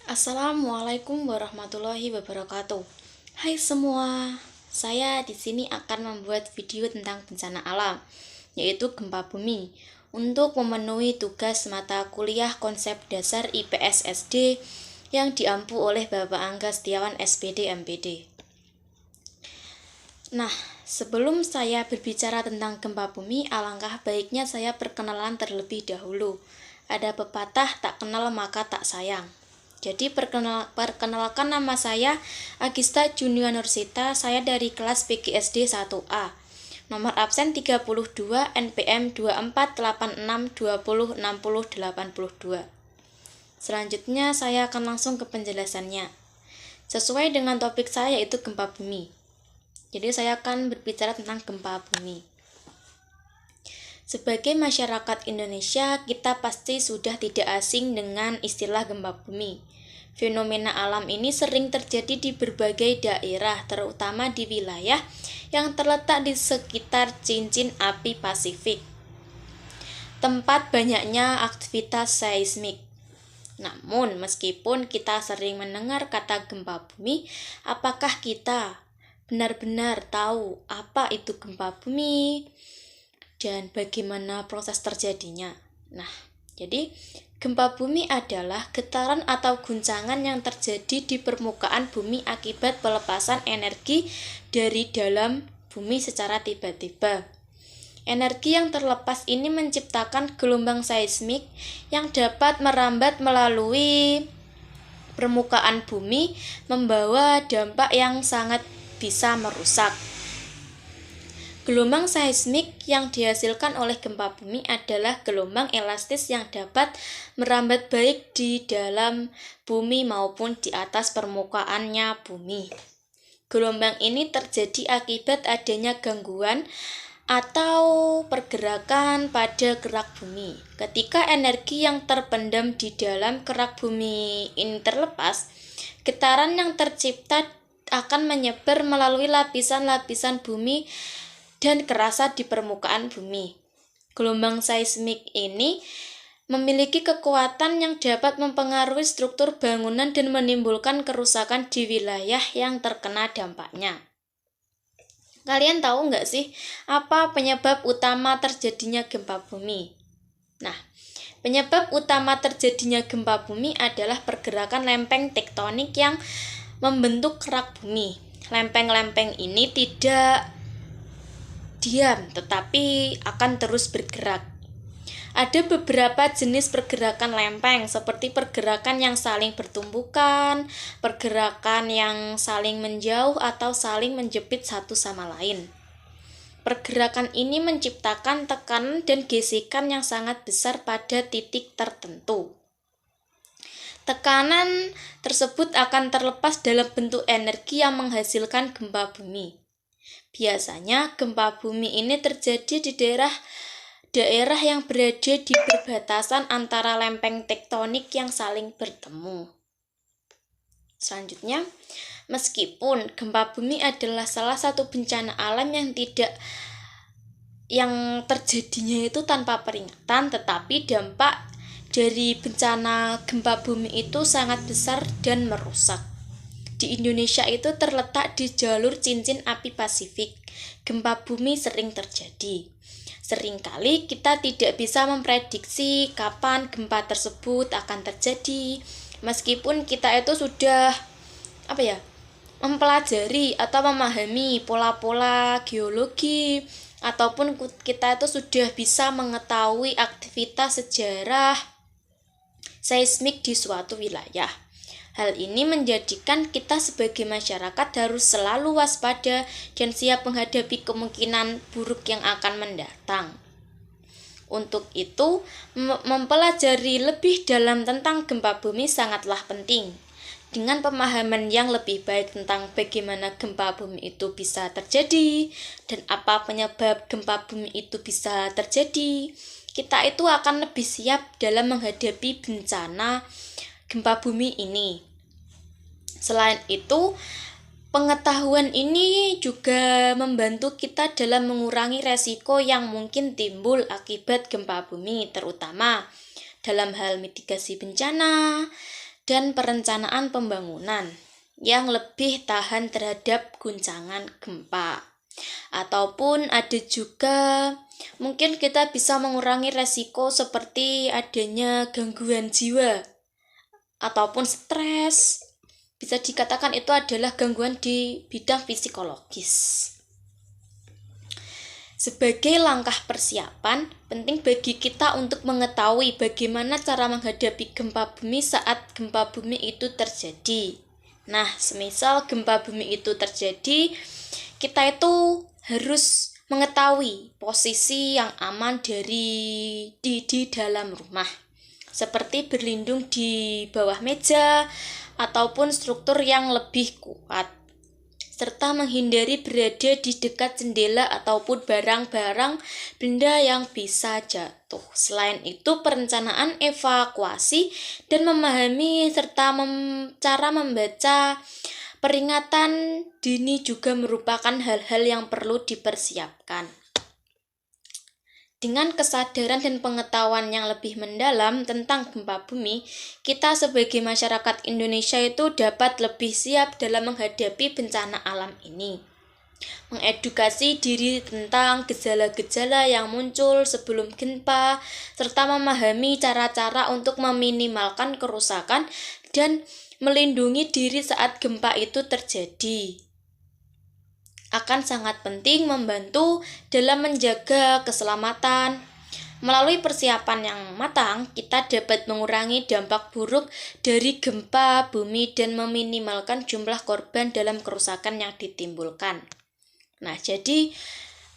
Assalamualaikum warahmatullahi wabarakatuh. Hai semua, saya di sini akan membuat video tentang bencana alam, yaitu gempa bumi, untuk memenuhi tugas mata kuliah konsep dasar IPS SD yang diampu oleh Bapak Angga Setiawan SPD MPD. Nah, sebelum saya berbicara tentang gempa bumi, alangkah baiknya saya perkenalan terlebih dahulu. Ada pepatah, tak kenal maka tak sayang. Jadi perkenalkan, nama saya Agista Junia Nursita, saya dari kelas PGSD 1A. Nomor absen 32, NPM 2486206082. Selanjutnya saya akan langsung ke penjelasannya. Sesuai dengan topik saya yaitu gempa bumi. Jadi saya akan berbicara tentang gempa bumi. Sebagai masyarakat Indonesia, kita pasti sudah tidak asing dengan istilah gempa bumi. Fenomena alam ini sering terjadi di berbagai daerah, terutama di wilayah yang terletak di sekitar cincin api Pasifik, tempat banyaknya aktivitas seismik. Namun, meskipun kita sering mendengar kata gempa bumi, apakah kita benar-benar tahu apa itu gempa bumi dan bagaimana proses terjadinya? Nah, jadi gempa bumi adalah getaran atau guncangan yang terjadi di permukaan bumi akibat pelepasan energi dari dalam bumi secara tiba-tiba. Energi yang terlepas ini menciptakan gelombang seismik yang dapat merambat melalui permukaan bumi, membawa dampak yang sangat bisa merusak. Gelombang seismik yang dihasilkan oleh gempa bumi adalah gelombang elastis yang dapat merambat baik di dalam bumi maupun di atas permukaannya bumi. Gelombang ini terjadi akibat adanya gangguan atau pergerakan pada kerak bumi. Ketika energi yang terpendam di dalam kerak bumi ini terlepas, getaran yang tercipta akan menyebar melalui lapisan-lapisan bumi dan kerasa di permukaan bumi. Gelombang seismik ini memiliki kekuatan yang dapat mempengaruhi struktur bangunan dan menimbulkan kerusakan di wilayah yang terkena dampaknya. Kalian tahu nggak sih apa penyebab utama terjadinya gempa bumi? Nah, penyebab utama terjadinya gempa bumi adalah pergerakan lempeng tektonik yang membentuk kerak bumi. Lempeng-lempeng ini tidak diam, tetapi akan terus bergerak. Ada beberapa jenis pergerakan lempeng, seperti pergerakan yang saling bertumbukan, pergerakan yang saling menjauh, atau saling menjepit satu sama lain. Pergerakan ini menciptakan tekanan dan gesekan yang sangat besar pada titik tertentu. Tekanan tersebut akan terlepas dalam bentuk energi yang menghasilkan gempa bumi. Biasanya gempa bumi ini terjadi di daerah yang berada di perbatasan antara lempeng tektonik yang saling bertemu. Selanjutnya, meskipun gempa bumi adalah salah satu bencana alam yang terjadinya itu tanpa peringatan, tetapi dampak dari bencana gempa bumi itu sangat besar dan merusak. Di Indonesia itu terletak di jalur cincin api Pasifik. Gempa bumi sering terjadi. Seringkali kita tidak bisa memprediksi kapan gempa tersebut akan terjadi. Meskipun kita itu sudah mempelajari atau memahami pola-pola geologi, ataupun kita itu sudah bisa mengetahui aktivitas sejarah seismik di suatu wilayah. Hal ini menjadikan kita sebagai masyarakat harus selalu waspada dan siap menghadapi kemungkinan buruk yang akan mendatang. Untuk itu, mempelajari lebih dalam tentang gempa bumi sangatlah penting. Dengan pemahaman yang lebih baik tentang bagaimana gempa bumi itu bisa terjadi dan apa penyebab gempa bumi itu bisa terjadi, kita itu akan lebih siap dalam menghadapi bencana gempa bumi ini. Selain itu, pengetahuan ini juga membantu kita dalam mengurangi resiko yang mungkin timbul akibat gempa bumi, terutama dalam hal mitigasi bencana dan perencanaan pembangunan yang lebih tahan terhadap guncangan gempa. Ataupun ada juga mungkin kita bisa mengurangi resiko seperti adanya gangguan jiwa ataupun stres. Bisa dikatakan itu adalah gangguan di bidang psikologis. Sebagai langkah persiapan, penting bagi kita untuk mengetahui bagaimana cara menghadapi gempa bumi saat gempa bumi itu terjadi. Nah, semisal gempa bumi itu terjadi, kita itu harus mengetahui posisi yang aman di dalam rumah. Seperti berlindung di bawah meja ataupun struktur yang lebih kuat, serta menghindari berada di dekat jendela ataupun barang-barang benda yang bisa jatuh. Selain itu, perencanaan evakuasi dan memahami serta cara membaca peringatan dini juga merupakan hal-hal yang perlu dipersiapkan. Dengan kesadaran dan pengetahuan yang lebih mendalam tentang gempa bumi, kita sebagai masyarakat Indonesia itu dapat lebih siap dalam menghadapi bencana alam ini. Mengedukasi diri tentang gejala-gejala yang muncul sebelum gempa, serta memahami cara-cara untuk meminimalkan kerusakan dan melindungi diri saat gempa itu terjadi akan sangat penting membantu dalam menjaga keselamatan. Melalui persiapan yang matang, kita dapat mengurangi dampak buruk dari gempa bumi dan meminimalkan jumlah korban dalam kerusakan yang ditimbulkan. Nah, jadi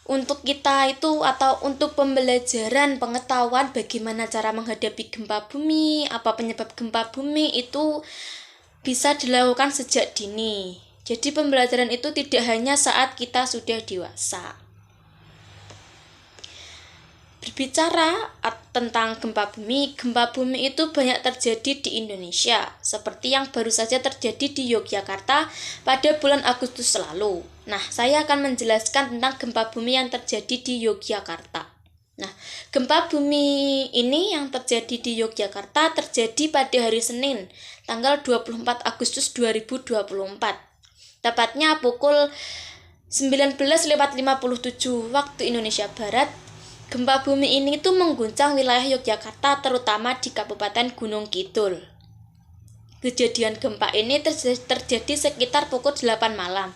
untuk kita itu atau untuk pembelajaran pengetahuan bagaimana cara menghadapi gempa bumi, apa penyebab gempa bumi itu bisa dilakukan sejak dini. Jadi pembelajaran itu tidak hanya saat kita sudah dewasa. Berbicara tentang gempa bumi itu banyak terjadi di Indonesia, seperti yang baru saja terjadi di Yogyakarta pada bulan Agustus lalu. Nah, saya akan menjelaskan tentang gempa bumi yang terjadi di Yogyakarta. Nah, gempa bumi ini yang terjadi di Yogyakarta terjadi pada hari Senin, tanggal 24 Agustus 2024. Tepatnya pukul 19.57 waktu Indonesia Barat. Gempa bumi ini tuh mengguncang wilayah Yogyakarta, terutama di Kabupaten Gunung Kidul. Kejadian gempa ini terjadi sekitar pukul 8 malam.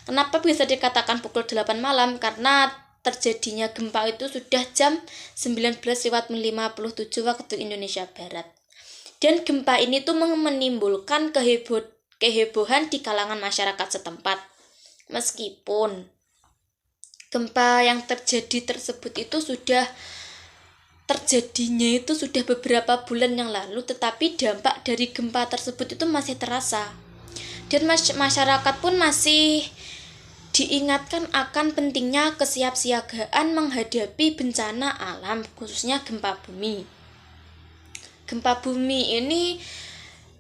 Kenapa bisa dikatakan pukul 8 malam? Karena terjadinya gempa itu sudah jam 19.57 waktu Indonesia Barat. Dan gempa ini tuh menimbulkan kehebohan di kalangan masyarakat setempat. Meskipun gempa yang terjadi tersebut itu terjadinya itu sudah beberapa bulan yang lalu, tetapi dampak dari gempa tersebut itu masih terasa. Dan masyarakat pun masih diingatkan akan pentingnya kesiapsiagaan menghadapi bencana alam, khususnya gempa bumi. Gempa bumi ini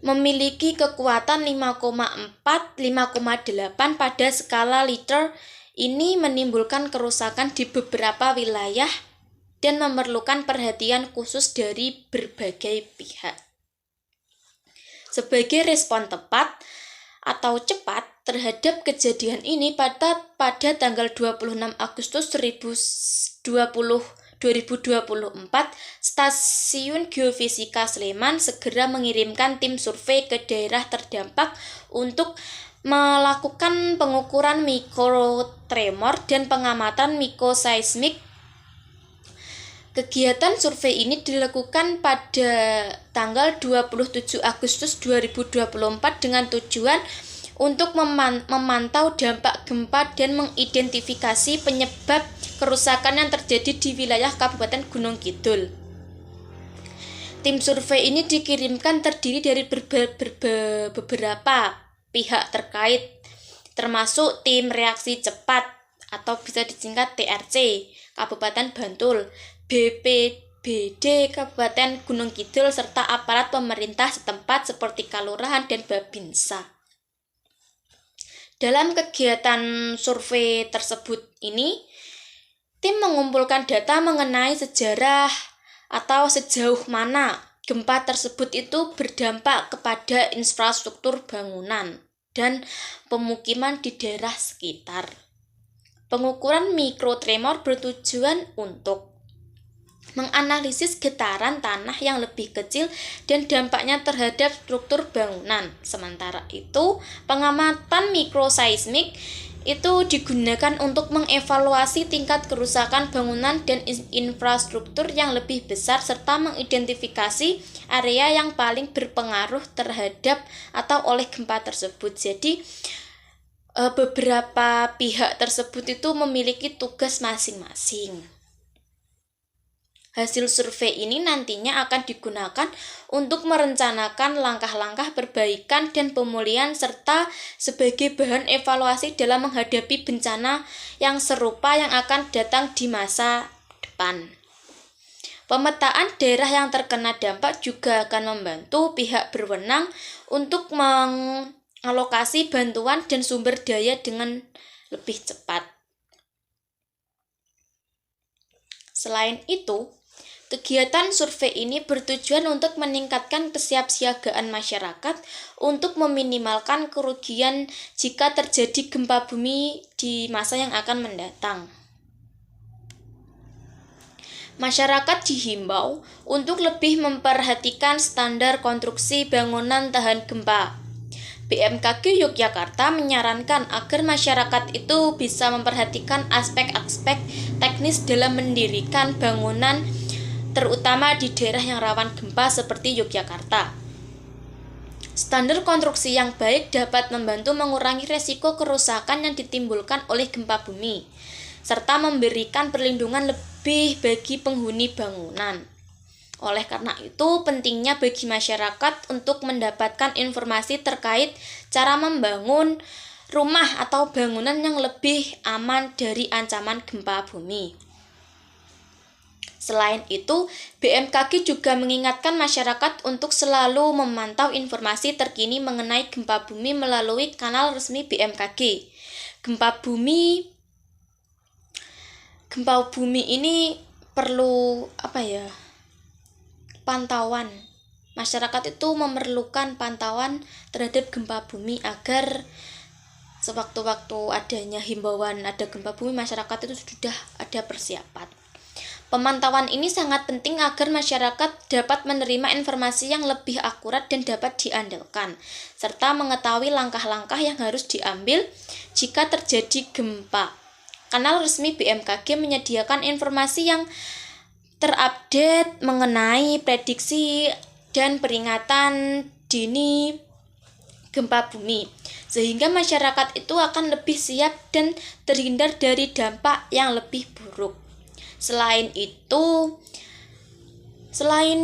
memiliki kekuatan 5,8 pada skala Richter. Ini menimbulkan kerusakan di beberapa wilayah dan memerlukan perhatian khusus dari berbagai pihak. Sebagai respon tepat atau cepat terhadap kejadian ini, pada tanggal 26 Agustus 2024, Stasiun Geofisika Sleman segera mengirimkan tim survei ke daerah terdampak untuk melakukan pengukuran mikrotremor dan pengamatan mikroseismik. Kegiatan survei ini dilakukan pada tanggal 27 Agustus 2024 dengan tujuan untuk memantau dampak gempa dan mengidentifikasi penyebab kerusakan yang terjadi di wilayah Kabupaten Gunung Kidul. Tim survei ini dikirimkan terdiri dari beberapa pihak terkait, termasuk tim reaksi cepat atau bisa disingkat TRC Kabupaten Bantul, BPBD Kabupaten Gunung Kidul, serta aparat pemerintah setempat seperti Kalurahan dan Babinsa. Dalam kegiatan survei tersebut ini, tim mengumpulkan data mengenai sejarah atau sejauh mana gempa tersebut itu berdampak kepada infrastruktur bangunan dan pemukiman di daerah sekitar. Pengukuran mikrotremor bertujuan untuk menganalisis getaran tanah yang lebih kecil dan dampaknya terhadap struktur bangunan. Sementara itu, pengamatan mikroseismik itu digunakan untuk mengevaluasi tingkat kerusakan bangunan dan infrastruktur yang lebih besar serta mengidentifikasi area yang paling berpengaruh terhadap atau oleh gempa tersebut. Jadi, beberapa pihak tersebut itu memiliki tugas masing-masing. Hasil survei ini nantinya akan digunakan untuk merencanakan langkah-langkah perbaikan dan pemulihan serta sebagai bahan evaluasi dalam menghadapi bencana yang serupa yang akan datang di masa depan. Pemetaan daerah yang terkena dampak juga akan membantu pihak berwenang untuk mengalokasi bantuan dan sumber daya dengan lebih cepat. Selain itu, kegiatan survei ini bertujuan untuk meningkatkan kesiapsiagaan masyarakat untuk meminimalkan kerugian jika terjadi gempa bumi di masa yang akan mendatang. Masyarakat dihimbau untuk lebih memperhatikan standar konstruksi bangunan tahan gempa. BMKG Yogyakarta menyarankan agar masyarakat itu bisa memperhatikan aspek-aspek teknis dalam mendirikan bangunan terutama di daerah yang rawan gempa seperti Yogyakarta. Standar konstruksi yang baik dapat membantu mengurangi resiko kerusakan yang ditimbulkan oleh gempa bumi, serta memberikan perlindungan lebih bagi penghuni bangunan. Oleh karena itu, pentingnya bagi masyarakat untuk mendapatkan informasi terkait cara membangun rumah atau bangunan yang lebih aman dari ancaman gempa bumi. Selain itu, BMKG juga mengingatkan masyarakat untuk selalu memantau informasi terkini mengenai gempa bumi melalui kanal resmi BMKG. Gempa bumi ini perlu pantauan. Masyarakat itu memerlukan pantauan terhadap gempa bumi agar sewaktu-waktu adanya himbauan ada gempa bumi, masyarakat itu sudah ada persiapan. Pemantauan ini sangat penting agar masyarakat dapat menerima informasi yang lebih akurat dan dapat diandalkan, serta mengetahui langkah-langkah yang harus diambil jika terjadi gempa. Kanal resmi BMKG menyediakan informasi yang terupdate mengenai prediksi dan peringatan dini gempa bumi, sehingga masyarakat itu akan lebih siap dan terhindar dari dampak yang lebih buruk. Selain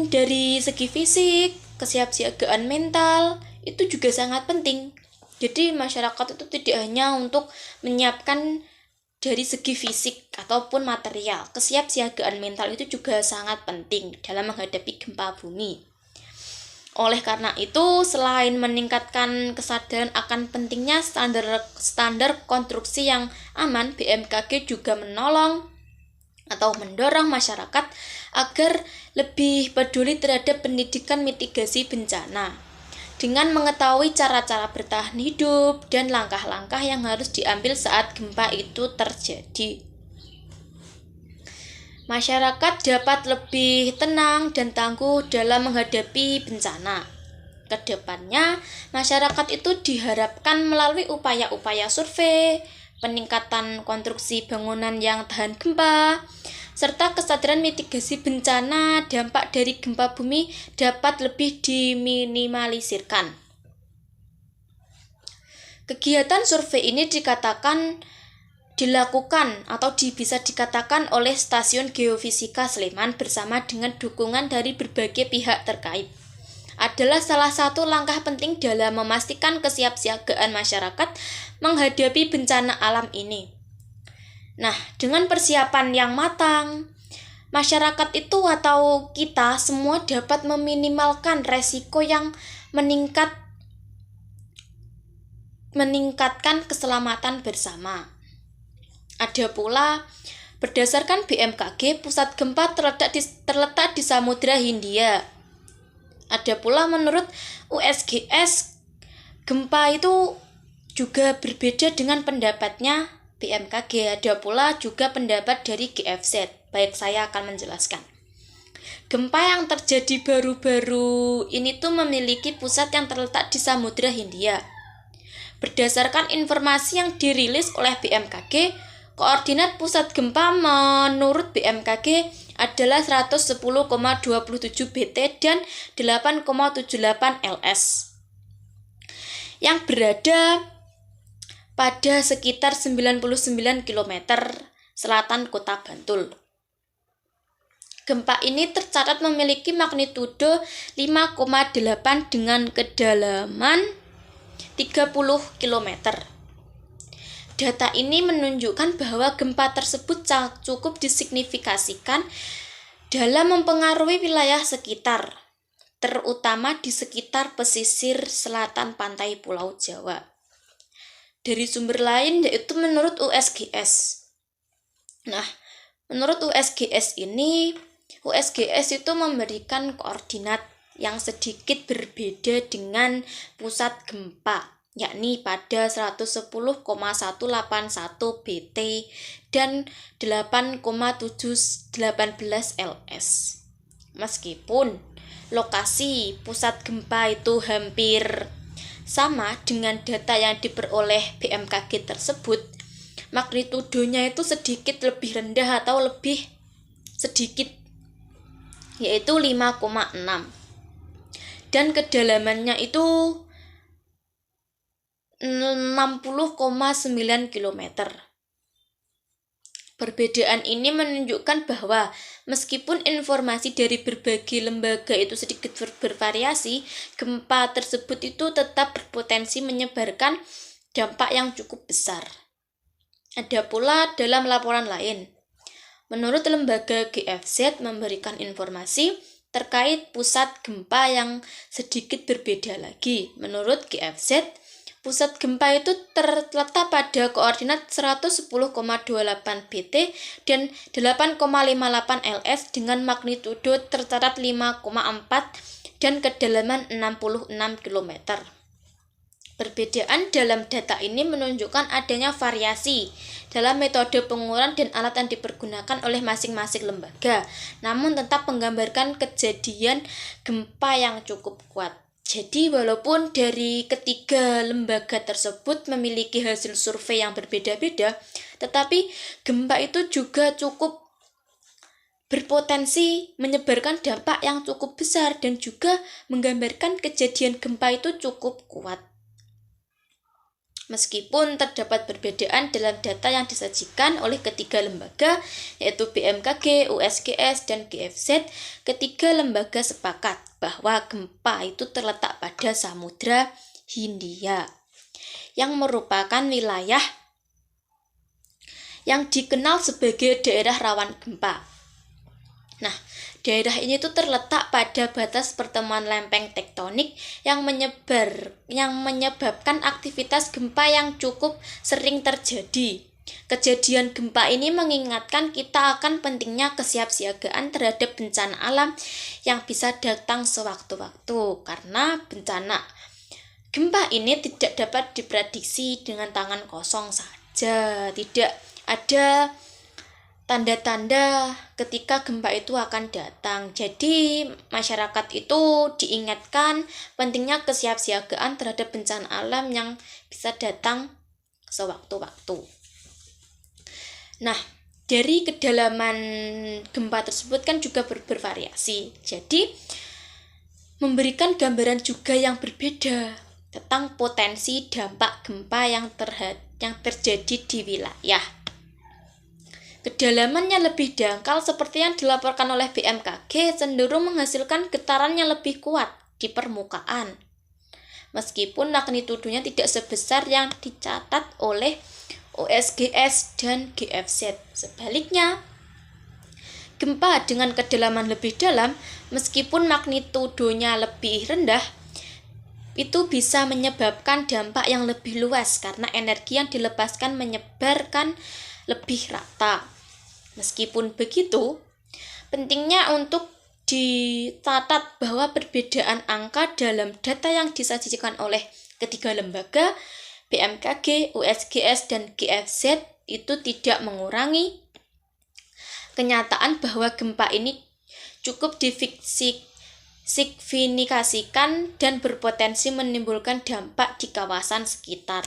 dari segi fisik, kesiapsiagaan mental itu juga sangat penting. Jadi masyarakat itu tidak hanya untuk menyiapkan dari segi fisik ataupun material, kesiapsiagaan mental itu juga sangat penting dalam menghadapi gempa bumi. Oleh karena itu, selain meningkatkan kesadaran akan pentingnya standar konstruksi yang aman, BMKG juga mendorong masyarakat agar lebih peduli terhadap pendidikan mitigasi bencana dengan mengetahui cara-cara bertahan hidup dan langkah-langkah yang harus diambil saat gempa itu terjadi. Masyarakat dapat lebih tenang dan tangguh dalam menghadapi bencana. Kedepannya, masyarakat itu diharapkan melalui upaya-upaya survei, peningkatan konstruksi bangunan yang tahan gempa, serta kesadaran mitigasi bencana dampak dari gempa bumi dapat lebih diminimalisirkan. Kegiatan survei ini bisa dikatakan oleh Stasiun Geofisika Sleman bersama dengan dukungan dari berbagai pihak terkait. Adalah salah satu langkah penting dalam memastikan kesiapsiagaan masyarakat menghadapi bencana alam ini. Nah, dengan persiapan yang matang, masyarakat itu atau kita semua dapat meminimalkan resiko yang meningkatkan keselamatan bersama. Ada pula, berdasarkan BMKG, pusat gempa terletak di Samudra Hindia. Ada pula menurut USGS, gempa itu juga berbeda dengan pendapatnya BMKG. Ada pula juga pendapat dari GFZ. Baik, saya akan menjelaskan. Gempa yang terjadi baru-baru ini tuh memiliki pusat yang terletak di Samudra Hindia. Berdasarkan informasi yang dirilis oleh BMKG, koordinat pusat gempa menurut BMKG adalah 110,27 BT dan 8,78 LS yang berada pada sekitar 99 km selatan kota Bantul. Gempa ini tercatat memiliki magnitudo 5,8 dengan kedalaman 30 km. Data ini menunjukkan bahwa gempa tersebut cukup disignifikasikan dalam mempengaruhi wilayah sekitar, terutama di sekitar pesisir selatan pantai Pulau Jawa. Dari sumber lain yaitu menurut USGS. Nah, menurut USGS itu memberikan koordinat yang sedikit berbeda dengan pusat gempa, yakni pada 110,181 BT dan 8,718 LS. Meskipun lokasi pusat gempa itu hampir sama dengan data yang diperoleh BMKG tersebut, magnitudonya itu sedikit lebih rendah atau lebih sedikit, yaitu 5,6. Dan kedalamannya itu 60,9 km. Perbedaan ini menunjukkan bahwa meskipun informasi dari berbagai lembaga itu sedikit bervariasi, gempa tersebut itu tetap berpotensi menyebarkan dampak yang cukup besar. Ada pula dalam laporan lain, menurut lembaga GFZ memberikan informasi terkait pusat gempa yang sedikit berbeda lagi. Menurut GFZ, pusat gempa itu terletak pada koordinat 110,28 BT dan 8,58 LS dengan magnitudo tercatat 5,4 dan kedalaman 66 km. Perbedaan dalam data ini menunjukkan adanya variasi dalam metode pengukuran dan alat yang dipergunakan oleh masing-masing lembaga, namun tetap menggambarkan kejadian gempa yang cukup kuat. Jadi walaupun dari ketiga lembaga tersebut memiliki hasil survei yang berbeda-beda, tetapi gempa itu juga cukup berpotensi menyebarkan dampak yang cukup besar dan juga menggambarkan kejadian gempa itu cukup kuat. Meskipun terdapat perbedaan dalam data yang disajikan oleh ketiga lembaga, yaitu BMKG, USGS, dan GFZ, ketiga lembaga sepakat bahwa gempa itu terletak pada Samudra Hindia, yang merupakan wilayah yang dikenal sebagai daerah rawan gempa. Nah, daerah ini tuh terletak pada batas pertemuan lempeng tektonik yang menyebabkan aktivitas gempa yang cukup sering terjadi. Kejadian gempa ini mengingatkan kita akan pentingnya kesiapsiagaan terhadap bencana alam yang bisa datang sewaktu-waktu, karena bencana gempa ini tidak dapat diprediksi dengan tangan kosong saja. Tidak ada tanda-tanda ketika gempa itu akan datang. Jadi masyarakat itu diingatkan pentingnya kesiapsiagaan terhadap bencana alam yang bisa datang sewaktu-waktu. Nah, dari kedalaman gempa tersebut kan juga bervariasi. Jadi memberikan gambaran juga yang berbeda tentang potensi dampak gempa yang terjadi di wilayah. Kedalamannya lebih dangkal seperti yang dilaporkan oleh BMKG cenderung menghasilkan getaran yang lebih kuat di permukaan, meskipun magnitudonya tidak sebesar yang dicatat oleh USGS dan GFZ. Sebaliknya, gempa dengan kedalaman lebih dalam, meskipun magnitudonya lebih rendah, itu bisa menyebabkan dampak yang lebih luas karena energi yang dilepaskan menyebarkan lebih rata. Meskipun begitu, pentingnya untuk dicatat bahwa perbedaan angka dalam data yang disajikan oleh ketiga lembaga, BMKG, USGS, dan GFZ, itu tidak mengurangi kenyataan bahwa gempa ini cukup disignifikasikan dan berpotensi menimbulkan dampak di kawasan sekitar.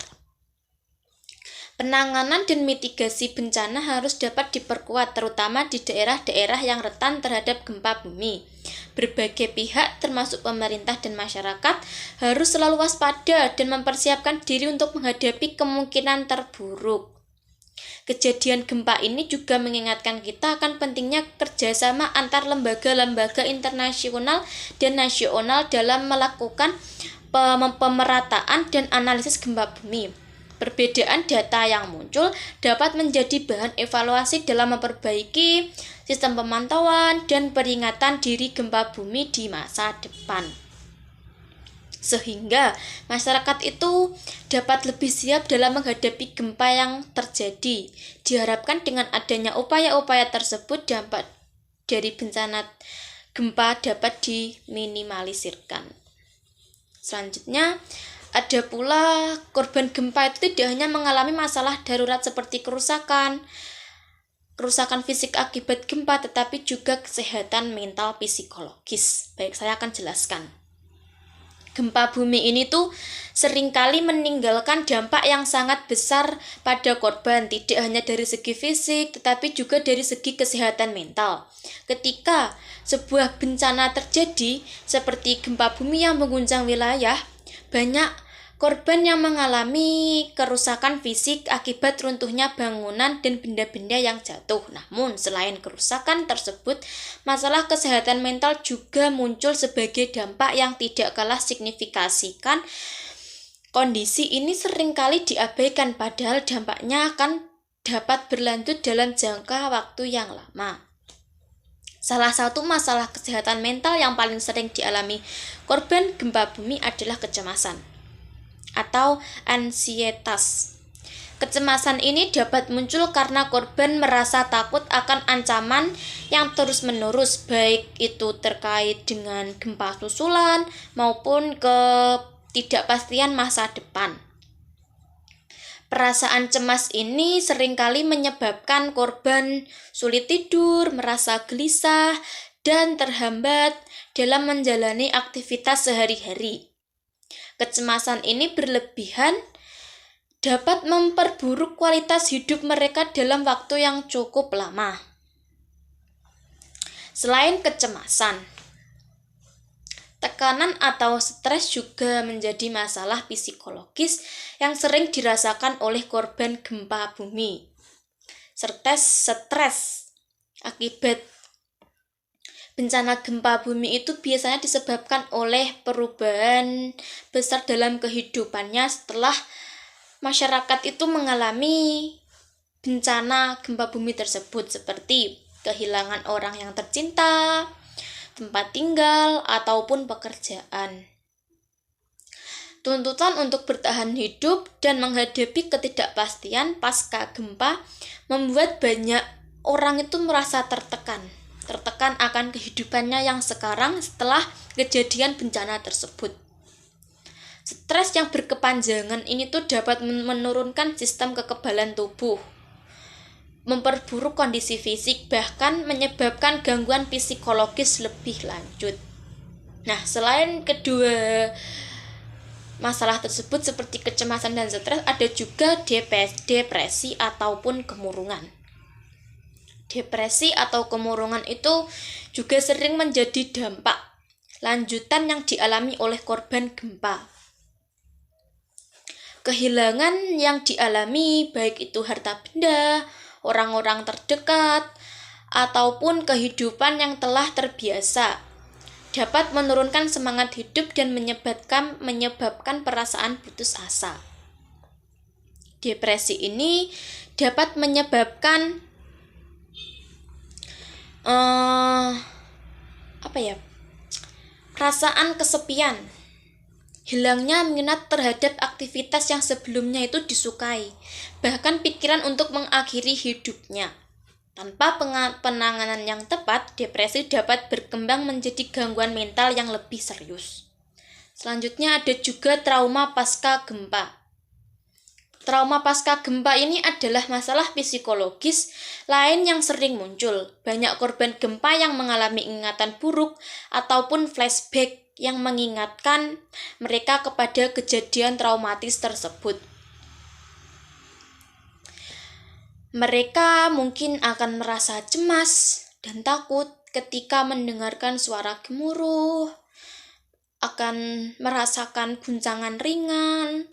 Penanganan dan mitigasi bencana harus dapat diperkuat, terutama di daerah-daerah yang rentan terhadap gempa bumi. Berbagai pihak, termasuk pemerintah dan masyarakat, harus selalu waspada dan mempersiapkan diri untuk menghadapi kemungkinan terburuk. Kejadian gempa ini juga mengingatkan kita akan pentingnya kerjasama antar lembaga-lembaga internasional dan nasional dalam melakukan pemerataan dan analisis gempa bumi. Perbedaan data yang muncul dapat menjadi bahan evaluasi dalam memperbaiki sistem pemantauan dan peringatan dini gempa bumi di masa depan. Sehingga masyarakat itu dapat lebih siap dalam menghadapi gempa yang terjadi. Diharapkan dengan adanya upaya-upaya tersebut dampak dari bencana gempa dapat diminimalisirkan. Selanjutnya, ada pula korban gempa itu tidak hanya mengalami masalah darurat seperti kerusakan fisik akibat gempa, tetapi juga kesehatan mental psikologis. Baik, saya akan jelaskan. Gempa bumi ini tuh seringkali meninggalkan dampak yang sangat besar pada korban, tidak hanya dari segi fisik, tetapi juga dari segi kesehatan mental. Ketika sebuah bencana terjadi, seperti gempa bumi yang mengguncang wilayah, banyak korban yang mengalami kerusakan fisik akibat runtuhnya bangunan dan benda-benda yang jatuh. Namun, selain kerusakan tersebut, masalah kesehatan mental juga muncul sebagai dampak yang tidak kalah signifikan. Kondisi ini seringkali diabaikan, padahal dampaknya akan dapat berlanjut dalam jangka waktu yang lama. Salah satu masalah kesehatan mental yang paling sering dialami korban gempa bumi adalah kecemasan atau ansietas. Kecemasan ini dapat muncul karena korban merasa takut akan ancaman yang terus-menerus, baik itu terkait dengan gempa susulan maupun ketidakpastian masa depan. Perasaan cemas ini seringkali menyebabkan korban sulit tidur, merasa gelisah, dan terhambat dalam menjalani aktivitas sehari-hari. Kecemasan ini berlebihan dapat memperburuk kualitas hidup mereka dalam waktu yang cukup lama. Selain kecemasan, tekanan atau stres juga menjadi masalah psikologis yang sering dirasakan oleh korban gempa bumi. Stres akibat bencana gempa bumi itu biasanya disebabkan oleh perubahan besar dalam kehidupannya setelah masyarakat itu mengalami bencana gempa bumi tersebut, seperti kehilangan orang yang tercinta, tempat tinggal, ataupun pekerjaan. Tuntutan untuk bertahan hidup dan menghadapi ketidakpastian pasca gempa membuat banyak orang itu merasa tertekan akan kehidupannya yang sekarang setelah kejadian bencana tersebut. Stres yang berkepanjangan ini tuh dapat menurunkan sistem kekebalan tubuh, memperburuk kondisi fisik, bahkan menyebabkan gangguan psikologis lebih lanjut. Nah, selain kedua masalah tersebut seperti kecemasan dan stres, ada juga depresi ataupun kemurungan. Depresi atau kemurungan itu juga sering menjadi dampak lanjutan yang dialami oleh korban gempa. Kehilangan yang dialami baik itu harta benda, orang-orang terdekat, ataupun kehidupan yang telah terbiasa dapat menurunkan semangat hidup dan menyebabkan perasaan putus asa. Depresi ini dapat menyebabkan perasaan kesepian, hilangnya minat terhadap aktivitas yang sebelumnya itu disukai, bahkan pikiran untuk mengakhiri hidupnya. Tanpa penanganan yang tepat, depresi dapat berkembang menjadi gangguan mental yang lebih serius. Selanjutnya ada juga trauma pasca gempa. Trauma pasca gempa ini adalah masalah psikologis lain yang sering muncul. Banyak korban gempa yang mengalami ingatan buruk ataupun flashback yang mengingatkan mereka kepada kejadian traumatis tersebut. Mereka mungkin akan merasa cemas dan takut ketika mendengarkan suara gemuruh, akan merasakan guncangan ringan,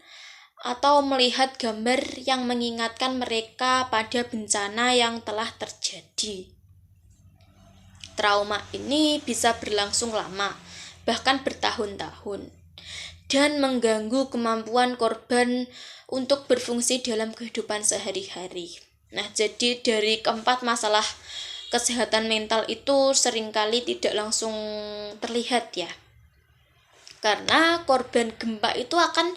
atau melihat gambar yang mengingatkan mereka pada bencana yang telah terjadi. Trauma ini bisa berlangsung lama, bahkan bertahun-tahun, dan mengganggu kemampuan korban untuk berfungsi dalam kehidupan sehari-hari. Nah, jadi dari keempat masalah kesehatan mental itu seringkali tidak langsung terlihat ya. Karena korban gempa itu akan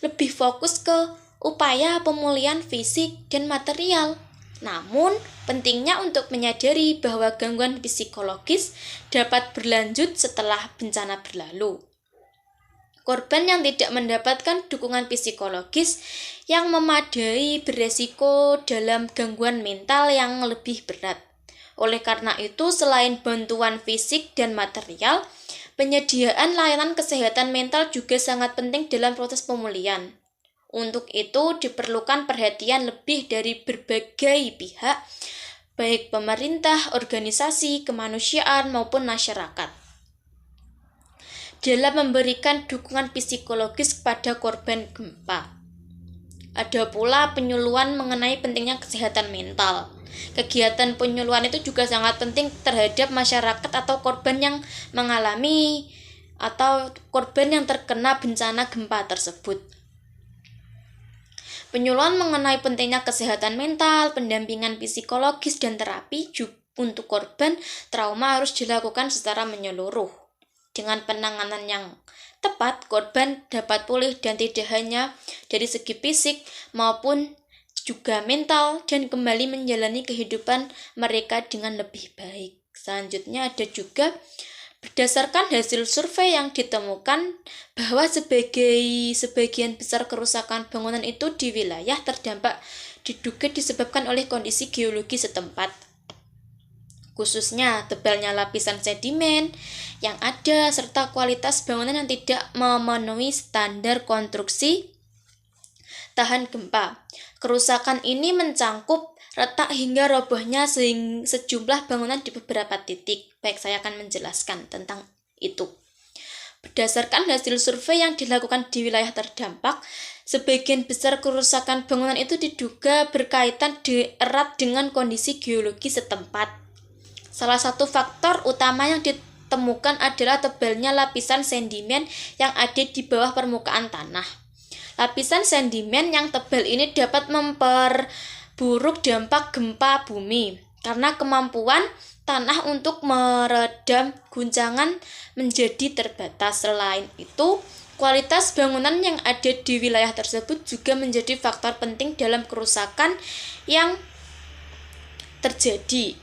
lebih fokus ke upaya pemulihan fisik dan material. Namun, pentingnya untuk menyadari bahwa gangguan psikologis dapat berlanjut setelah bencana berlalu. Korban yang tidak mendapatkan dukungan psikologis yang memadai beresiko dalam gangguan mental yang lebih berat. Oleh karena itu, selain bantuan fisik dan material, penyediaan layanan kesehatan mental juga sangat penting dalam proses pemulihan. Untuk itu diperlukan perhatian lebih dari berbagai pihak, baik pemerintah, organisasi, kemanusiaan, maupun masyarakat, dalam memberikan dukungan psikologis kepada korban gempa. Ada pula penyuluhan mengenai pentingnya kesehatan mental. Kegiatan penyuluhan itu juga sangat penting terhadap masyarakat atau korban yang mengalami atau korban yang terkena bencana gempa tersebut. Penyuluhan mengenai pentingnya kesehatan mental, pendampingan psikologis, dan terapi untuk korban trauma harus dilakukan secara menyeluruh. Dengan penanganan yang tepat, korban dapat pulih dan tidak hanya dari segi fisik maupun juga mental dan kembali menjalani kehidupan mereka dengan lebih baik. Selanjutnya ada juga berdasarkan hasil survei yang ditemukan bahwa sebagian besar kerusakan bangunan itu di wilayah terdampak diduga disebabkan oleh kondisi geologi setempat, khususnya tebalnya lapisan sedimen yang ada serta kualitas bangunan yang tidak memenuhi standar konstruksi tahan gempa. Kerusakan ini mencangkup retak hingga robohnya sejumlah bangunan di beberapa titik. Baik, saya akan menjelaskan tentang itu. Berdasarkan hasil survei yang dilakukan di wilayah terdampak, sebagian besar kerusakan bangunan itu diduga berkaitan erat dengan kondisi geologi setempat. Salah satu faktor utama yang ditemukan adalah tebalnya lapisan sedimen yang ada di bawah permukaan tanah. Lapisan sedimen yang tebal ini dapat memperburuk dampak gempa bumi karena kemampuan tanah untuk meredam guncangan menjadi terbatas. Selain itu, kualitas bangunan yang ada di wilayah tersebut juga menjadi faktor penting dalam kerusakan yang terjadi.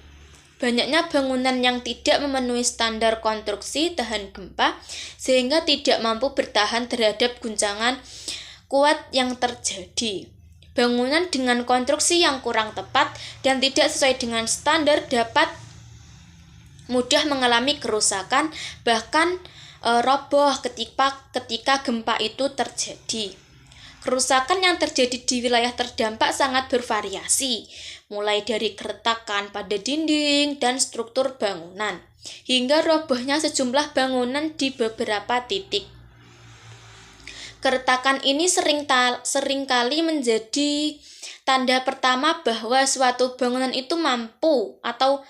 Banyaknya bangunan yang tidak memenuhi standar konstruksi tahan gempa sehingga tidak mampu bertahan terhadap guncangan kuat yang terjadi. Bangunan dengan konstruksi yang kurang tepat dan tidak sesuai dengan standar dapat mudah mengalami kerusakan, bahkan roboh ketika gempa itu terjadi. Kerusakan yang terjadi di wilayah terdampak sangat bervariasi, mulai dari keretakan pada dinding dan struktur bangunan, hingga robohnya sejumlah bangunan di beberapa titik. Keretakan ini seringkali menjadi tanda pertama bahwa suatu bangunan itu mampu atau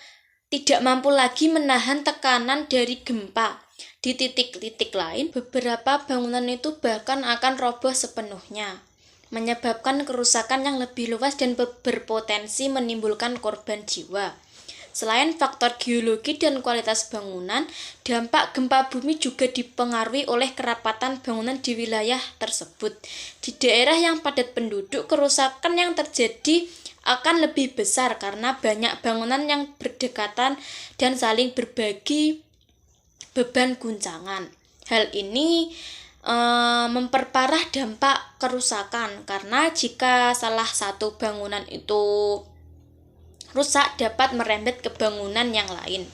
tidak mampu lagi menahan tekanan dari gempa. Di titik-titik lain, beberapa bangunan itu bahkan akan roboh sepenuhnya, menyebabkan kerusakan yang lebih luas dan berpotensi menimbulkan korban jiwa. Selain faktor geologi dan kualitas bangunan, dampak gempa bumi juga dipengaruhi oleh kerapatan bangunan di wilayah tersebut. Di daerah yang padat penduduk, kerusakan yang terjadi akan lebih besar karena banyak bangunan yang berdekatan dan saling berbagi beban guncangan. Hal ini memperparah dampak kerusakan karena jika salah satu bangunan itu rusak dapat merembet ke bangunan yang lain.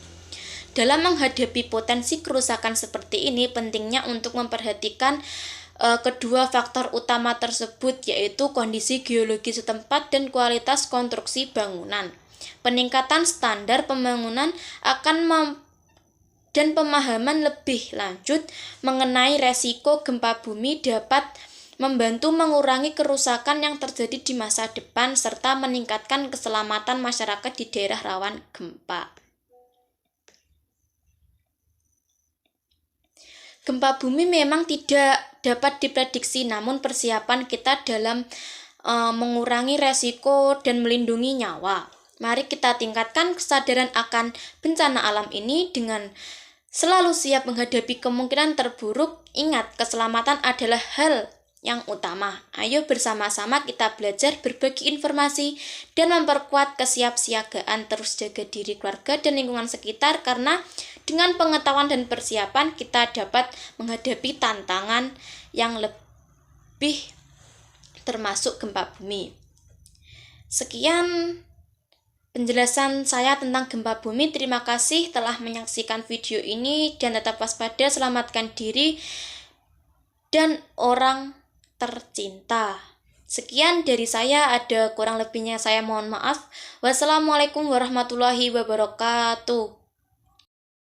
Dalam menghadapi potensi kerusakan seperti ini, pentingnya untuk memperhatikan kedua faktor utama tersebut, yaitu kondisi geologi setempat dan kualitas konstruksi bangunan. Peningkatan standar pembangunan dan pemahaman lebih lanjut mengenai resiko gempa bumi dapat membantu mengurangi kerusakan yang terjadi di masa depan serta meningkatkan keselamatan masyarakat di daerah rawan gempa. Gempa bumi memang tidak dapat diprediksi, namun persiapan kita dalam mengurangi resiko dan melindungi nyawa. Mari kita tingkatkan kesadaran akan bencana alam ini dengan selalu siap menghadapi kemungkinan terburuk. Ingat, keselamatan adalah hal yang utama. Ayo bersama-sama kita belajar, berbagi informasi, dan memperkuat kesiapsiagaan. Terus jaga diri, keluarga, dan lingkungan sekitar, karena dengan pengetahuan dan persiapan kita dapat menghadapi tantangan yang lebih termasuk gempa bumi. Sekian penjelasan saya tentang gempa bumi. Terima kasih telah menyaksikan video ini dan tetap waspada, selamatkan diri dan orang tercinta. Sekian dari saya, ada kurang lebihnya saya mohon maaf. Wassalamualaikum warahmatullahi wabarakatuh.